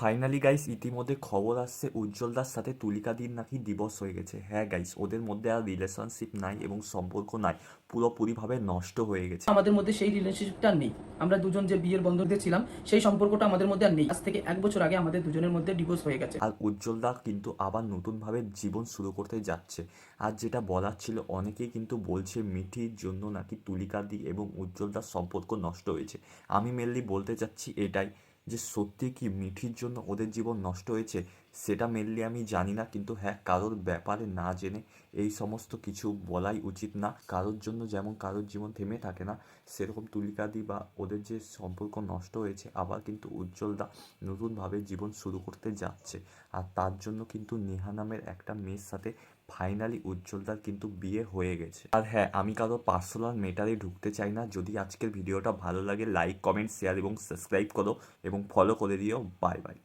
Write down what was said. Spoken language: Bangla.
ফাইনালি গাইস ইতিমধ্যে খবর আসছে উজ্জ্বলদার সাথে তুলিকাদির নাকি ডিভোর্স হয়ে গেছে। হ্যাঁ গাইস, ওদের মধ্যে আর রিলেশনশিপ নাই এবং সম্পর্ক নাই, পুরোপুরিভাবে নষ্ট হয়ে গেছে। আমাদের মধ্যে সেই রিলেশনশিপটা নেই। আমরা দুজন যে বিয়ের বন্ধনে ছিলাম সেই সম্পর্কটা আমাদের মধ্যে আর নেই। আজ থেকে 1 বছর আগে আমাদের দুজনের মধ্যে ডিভোর্স হয়ে গেছে। আর উজ্জ্বলদা কিন্তু আবার নতুনভাবে জীবন শুরু করতে যাচ্ছে। আর যেটা বলার ছিল, অনেকেই কিন্তু বলছে মিঠির জন্য নাকি তুলিকাদি এবং উজ্জ্বলদার সম্পর্ক নষ্ট হয়েছে। আমি মেনলি বলতে চাচ্ছি এটাই, যে সত্যি কি মিঠির জন্য ওদের জীবন নষ্ট হয়েছে সেটা মেনলি আমি জানি না, কিন্তু হ্যাঁ, কারোর ব্যাপারে না জেনে এই সমস্ত কিছু বলাই উচিত না। কারোর জন্য যেমন কারোর জীবন থেমে থাকে না, সেরকম তুলিকাদি বা ওদের যে সম্পর্ক নষ্ট হয়েছে, আবার কিন্তু উজ্জ্বলদা নতুনভাবে জীবন শুরু করতে যাচ্ছে। আর তার জন্য কিন্তু নেহা নামের একটা মেয়ের সাথে ফাইনালি উজ্জ্বলদার কিন্তু বিয়ে হয়ে গেছে। আর হ্যাঁ, আমি কারো পার্সোনাল ম্যাটারে ঢুকতে চাই না। যদি আজকের ভিডিওটা ভালো লাগে, লাইক, কমেন্ট, শেয়ার এবং সাবস্ক্রাইব করো এবং ফলো করে দিও। Bye bye.